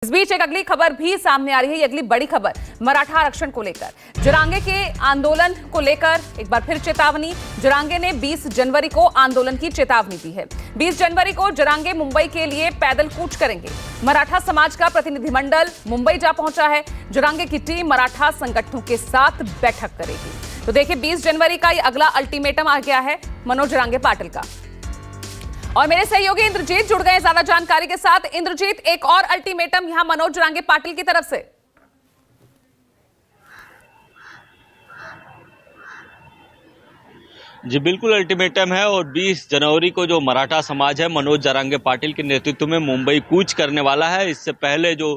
इस बीच एक अगली खबर भी सामने आ रही है। ये अगली बड़ी खबर मराठा आरक्षण को लेकर, जरांगे के आंदोलन को लेकर एक बार फिर चेतावनी। जरांगे ने 20 जनवरी को आंदोलन की चेतावनी दी है। 20 जनवरी को जरांगे मुंबई के लिए पैदल कूच करेंगे। मराठा समाज का प्रतिनिधिमंडल मुंबई जा पहुंचा है। जरांगे की टीम मराठा संगठनों के साथ बैठक करेगी। तो देखिए, 20 जनवरी का ये अगला अल्टीमेटम आ गया है मनोज जरांगे पाटिल का। और मेरे सहयोगी इंद्रजीत जुड़ गए ज्यादा जानकारी के साथ। इंद्रजीत, एक और अल्टीमेटम यहां मनोज जरांगे पाटिल की तरफ से। जी बिल्कुल अल्टीमेटम है। और 20 जनवरी को जो मराठा समाज है मनोज जरांगे पाटिल के नेतृत्व में मुंबई कूच करने वाला है। इससे पहले जो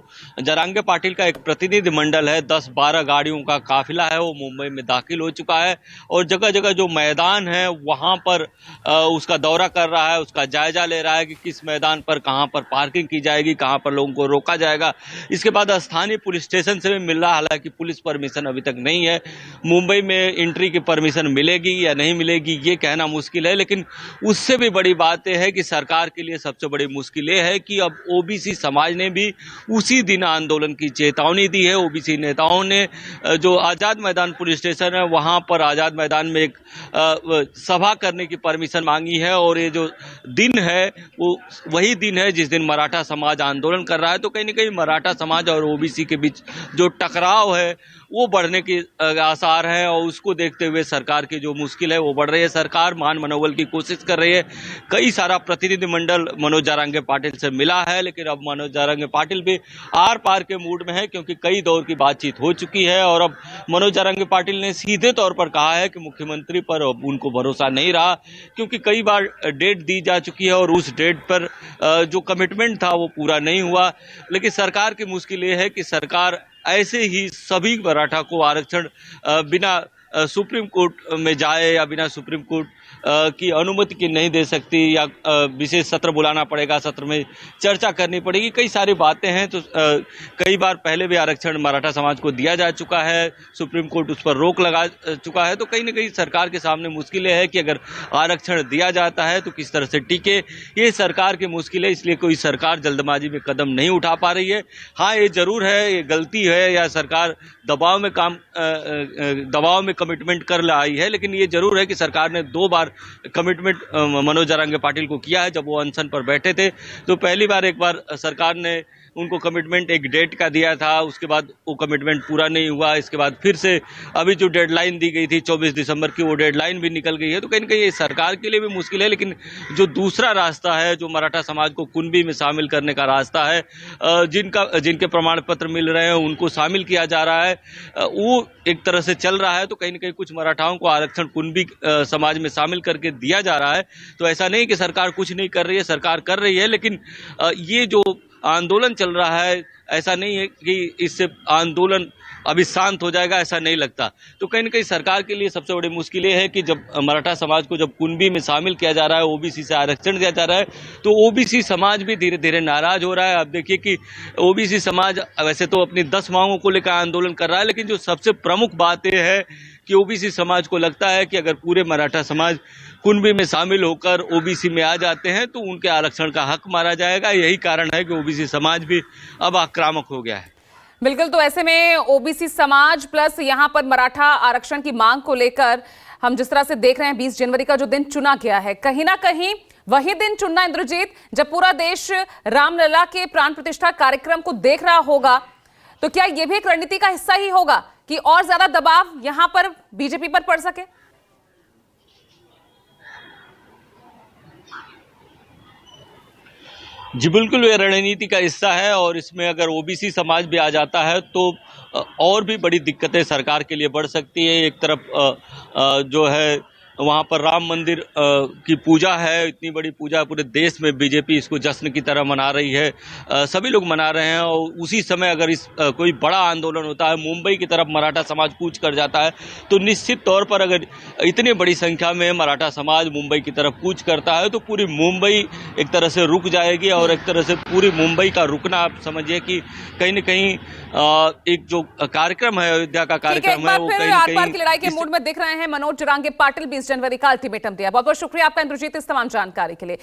जरांगे पाटिल का एक प्रतिनिधि मंडल है, 10-12 गाड़ियों का काफिला है, वो मुंबई में दाखिल हो चुका है और जगह जगह जो मैदान है वहां पर उसका दौरा कर रहा है, उसका जायजा ले रहा है कि किस मैदान पर कहां पर पार्किंग की जाएगी, कहां पर लोगों को रोका जाएगा। इसके बाद स्थानीय पुलिस स्टेशन से भी मिल रहा, हालांकि पुलिस परमिशन अभी तक नहीं है। मुंबई में एंट्री की परमिशन मिलेगी या नहीं मिलेगी ये कहना मुश्किल है, लेकिन उससे भी बड़ी बात यह है कि सरकार के लिए सबसे बड़ी मुश्किल यह है कि अब ओबीसी समाज ने भी उसी दिन आंदोलन की चेतावनी दी है। ओबीसी नेताओं ने जो आजाद मैदान पुलिस स्टेशन है वहां पर आजाद मैदान में एक सभा करने की परमिशन मांगी है और ये जो दिन है वो वही दिन है जिस दिन मराठा समाज आंदोलन कर रहा है। तो कहीं ना कहीं मराठा समाज और ओबीसी के बीच जो टकराव है वो बढ़ने के आसार हैं और उसको देखते हुए सरकार की जो मुश्किल है वो बढ़ रही है। सरकार मान मनोबल की कोशिश कर रही है। कई सारा प्रतिनिधिमंडल मनोज जरांगे पाटिल से मिला है, लेकिन अब मनोज जरांगे पाटिल भी आर पार के मूड में है क्योंकि कई दौर की बातचीत हो चुकी है। और अब मनोज जरांगे पाटिल ने सीधे तौर पर कहा है कि मुख्यमंत्री पर अब उनको भरोसा नहीं रहा, क्योंकि कई बार डेट दी जा चुकी है और उस डेट पर जो कमिटमेंट था वो पूरा नहीं हुआ। लेकिन सरकार की मुश्किल ये है कि सरकार ऐसे ही सभी मराठा को आरक्षण बिना सुप्रीम कोर्ट में जाए या बिना सुप्रीम कोर्ट की अनुमति की नहीं दे सकती, या विशेष सत्र बुलाना पड़ेगा, सत्र में चर्चा करनी पड़ेगी। कई सारी बातें हैं। तो कई बार पहले भी आरक्षण मराठा समाज को दिया जा चुका है, सुप्रीम कोर्ट उस पर रोक लगा चुका है। तो कहीं ना कहीं सरकार के सामने मुश्किल है कि अगर आरक्षण दिया जाता है तो किस तरह से टिके, ये सरकार की मुश्किल है। इसलिए कोई सरकार जल्दबाजी में कदम नहीं उठा पा रही है। हाँ, ये जरूर है, ये गलती है या सरकार दबाव में कमिटमेंट कर लाई है, लेकिन ये जरूर है कि सरकार ने 2 बार कमिटमेंट मनोज जरांगे पाटिल को किया है। जब वो अनशन पर बैठे थे तो पहली बार एक बार सरकार ने उनको कमिटमेंट एक डेट का दिया था, उसके बाद वो कमिटमेंट पूरा नहीं हुआ। इसके बाद फिर से अभी जो डेडलाइन दी गई थी 24 दिसंबर की, वो डेडलाइन भी निकल गई है। तो कहीं ना कहीं सरकार के लिए भी मुश्किल है। लेकिन जो दूसरा रास्ता है, जो मराठा समाज को कुनबी में शामिल करने का रास्ता है, जिनके प्रमाण पत्र मिल रहे हैं उनको शामिल किया जा रहा है, वो एक तरह से चल रहा है। तो कहीं ना कहीं कुछ मराठाओं को आरक्षण कुनबी समाज में शामिल करके दिया जा रहा है। तो ऐसा नहीं कि सरकार कुछ नहीं कर रही है, सरकार कर रही है। लेकिन ये जो आंदोलन चल रहा है, ऐसा नहीं है कि इससे आंदोलन अभी शांत हो जाएगा, ऐसा नहीं लगता। तो कहीं ना कहीं सरकार के लिए सबसे बड़ी मुश्किल ये है कि जब मराठा समाज को जब कुनबी में शामिल किया जा रहा है, ओबीसी से आरक्षण दिया जा रहा है, तो ओबीसी समाज भी धीरे धीरे नाराज हो रहा है। अब देखिए कि ओबीसी समाज वैसे तो अपनी 10 मांगों को लेकर आंदोलन कर रहा है, लेकिन जो सबसे प्रमुख बात यह है कि ओबीसी समाज को लगता है कि अगर पूरे मराठा समाज कुनबी में शामिल होकर ओबीसी में आ जाते हैं तो उनके आरक्षण का हक मारा जाएगा। यही कारण है कि ओबीसी समाज भी अब आक्रामक हो गया है। बिल्कुल। तो ऐसे में ओबीसी समाज प्लस यहां पर मराठा आरक्षण की मांग को लेकर हम जिस तरह से देख रहे हैं, 20 जनवरी का जो दिन चुना गया है, कहीं ना कहीं वही दिन चुनना, इंद्रजीत, जब पूरा देश रामलला के प्राण प्रतिष्ठा कार्यक्रम को देख रहा होगा। तो क्या यह भी एक रणनीति का हिस्सा ही होगा कि और ज्यादा दबाव यहां पर बीजेपी पर पड़ सके? जी बिल्कुल, ये रणनीति का हिस्सा है। और इसमें अगर ओबीसी समाज भी आ जाता है तो और भी बड़ी दिक्कतें सरकार के लिए बढ़ सकती है। एक तरफ जो है वहाँ पर राम मंदिर की पूजा है, इतनी बड़ी पूजा पूरे देश में बीजेपी इसको जश्न की तरह मना रही है, सभी लोग मना रहे हैं। और उसी समय अगर कोई बड़ा आंदोलन होता है, मुंबई की तरफ मराठा समाज कूच कर जाता है, तो निश्चित तौर पर अगर इतनी बड़ी संख्या में मराठा समाज मुंबई की तरफ कूच करता है तो पूरी मुंबई एक तरह से रुक जाएगी। और एक तरह से पूरी मुंबई का रुकना आप समझिए कि कहीं न कहीं एक जो कार्यक्रम है, अयोध्या का कार्यक्रम है, वो कहीं न कहीं की लड़ाई के मूड में दिख रहे हैं। मनोज जरांगे पाटिल 20 जनवरी का अल्टीमेटम दिया। बहुत बहुत शुक्रिया आपका इंद्रजीत इस तमाम जानकारी के लिए।